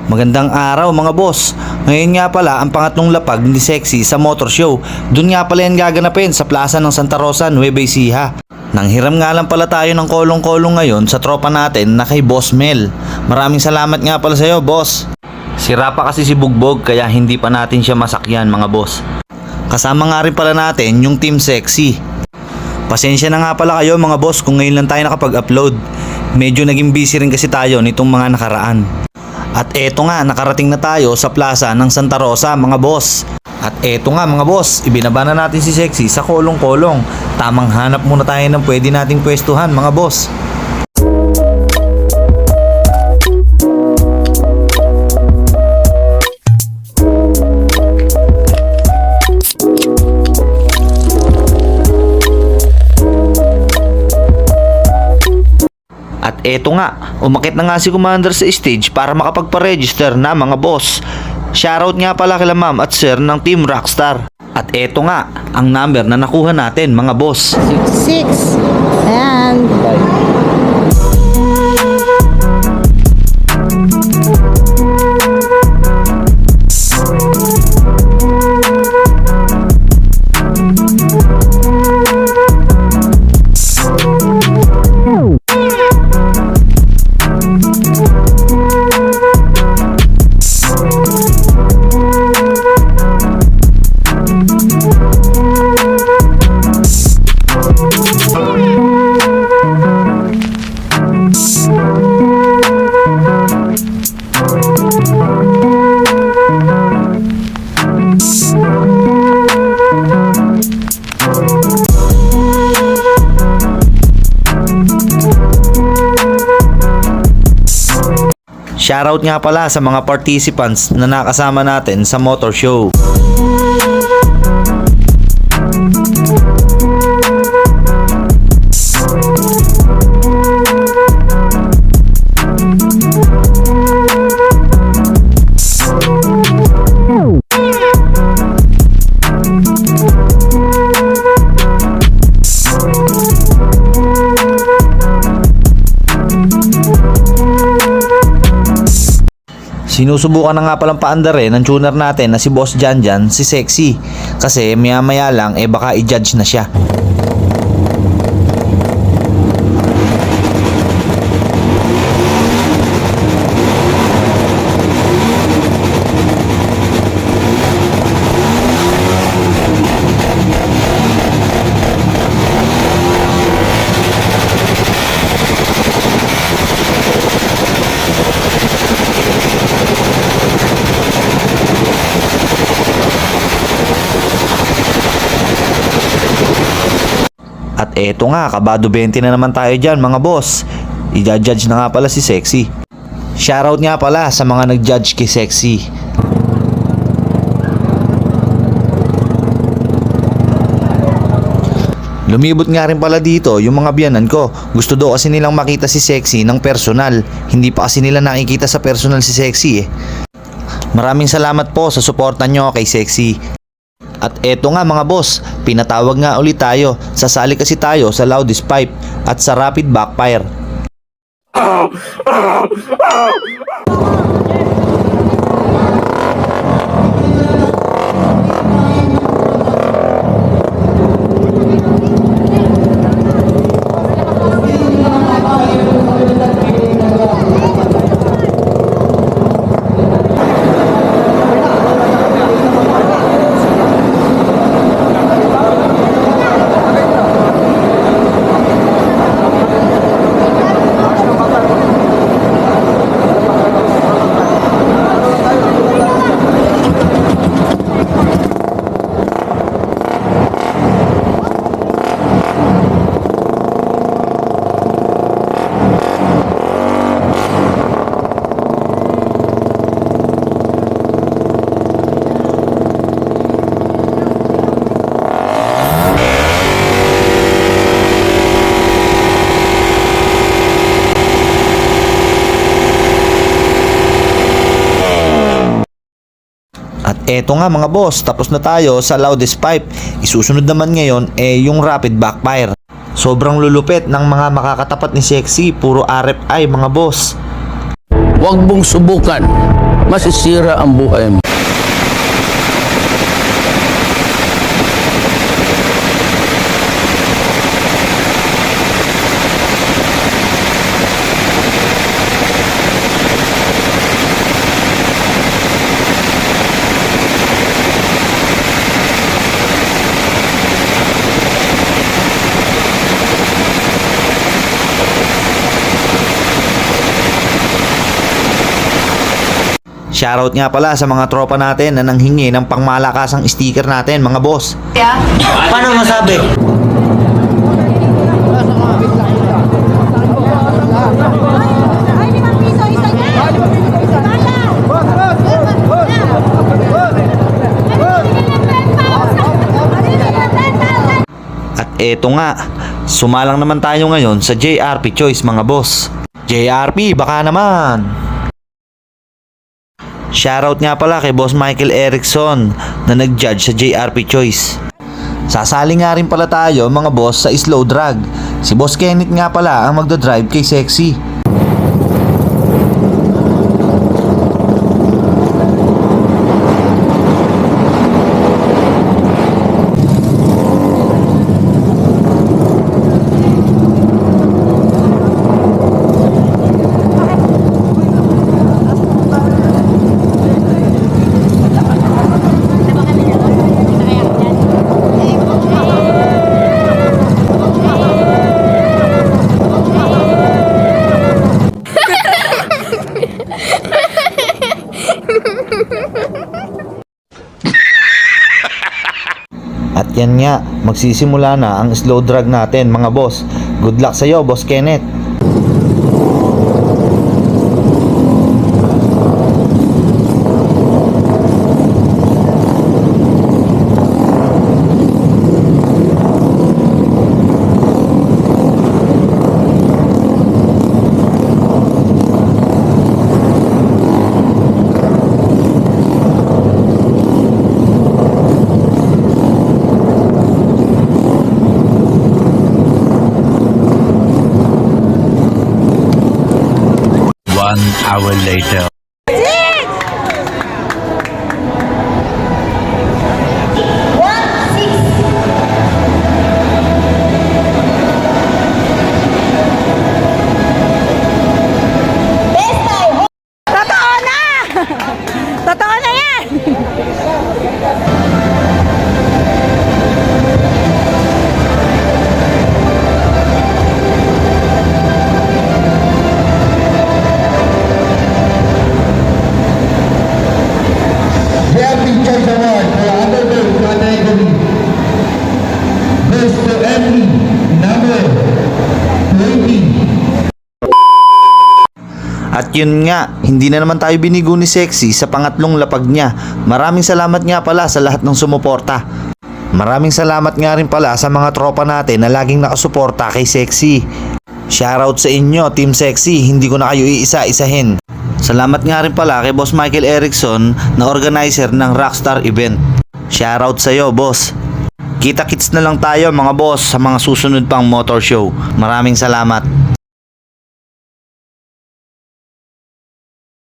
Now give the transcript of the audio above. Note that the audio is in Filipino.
Magandang araw mga boss. Ngayon nga pala ang pangatlong lapag ni Sexy sa motor show. Doon nga pala yan gaganapin sa plaza ng Santa Rosa, Nueva Ecija. Nanghiram nga lang pala tayo ng kolong-kolong ngayon sa tropa natin na kay Boss Mel. Maraming salamat nga pala sa iyo, boss. Sira pa kasi si Bugbog kaya hindi pa natin siya masakyan mga boss. Kasama nga rin pala natin yung Team Sexy. Pasensya na nga pala kayo mga boss kung ngayon lang tayo nakapag-upload. Medyo naging busy rin kasi tayo nitong mga nakaraan. At eto nga, nakarating na tayo sa plaza ng Santa Rosa mga boss. At eto nga mga boss, ibinaba na natin si Sexy sa kolong-kolong. Tamang hanap muna tayo ng pwede nating pwestuhan mga boss. At eto nga, umakit na nga si Commander sa stage para makapagpa-register na mga boss. Shoutout nga pala kila ma'am at sir ng Team Rockstar. At eto nga, ang number na nakuha natin mga boss. 6 and Shoutout nga pala sa mga participants na nakasama natin sa motor show. Sinusubukan na nga palang paandarin ng tuner natin na si Boss Janjan, si Sexy. Kasi maya maya lang baka i-judge na siya. At eto nga, kabado 20 na naman tayo dyan mga boss. I-judge na nga pala si Sexy. Shoutout nga pala sa mga nag-judge kay Sexy. Lumibot nga rin pala dito yung mga biyanan ko. Gusto daw kasi nilang makita si Sexy ng personal. Hindi pa kasi nila nakikita sa personal si Sexy eh. Maraming salamat po sa suporta nyo kay Sexy. At eto nga mga boss, pinatawag nga ulit tayo. Sasali kasi tayo sa loudest pipe at sa rapid backfire. At eto nga mga boss, tapos na tayo sa loudest pipe. Isusunod naman ngayon yung rapid backfire. Sobrang lulupit ng mga makakatapat ni Sexy, puro RFI mga boss. Huwag mong subukan. masisira ang buhay mo. Shoutout nga pala sa mga tropa natin na nanghingi ng pangmalakasang sticker natin mga boss. Paano masabi? Ay, 5 piso isa niya. At eto nga, sumalang naman tayo ngayon sa JRP Choice mga boss. JRP, baka naman! Shoutout nga pala kay Boss Michael Erickson na nag-judge sa JRP Choice. Sasali nga rin pala tayo mga boss sa slow drag. Si Boss Kenneth nga pala ang magdadrive kay Sexy. At yan nga, magsisimula na ang slow drag natin mga boss. Good luck sa'yo, Boss Kenneth. One hour later. Totoo na! Totoo na yan! JRP Choice Award for Underdog category goes to entry number 20. At yun nga, hindi na naman tayo binigo ni Sexy sa pangatlong lapag niya. Maraming salamat nga pala sa lahat ng sumuporta. Maraming salamat nga rin pala sa mga tropa natin na laging nakasuporta kay Sexy. Shoutout sa inyo, Team Sexy, hindi ko na kayo iisa-isahin. Salamat nga rin pala kay Boss Michael Erickson na organizer ng Rockstar event. Shoutout sa'yo, boss. Kita-kits na lang tayo mga boss sa mga susunod pang motor show. Maraming salamat.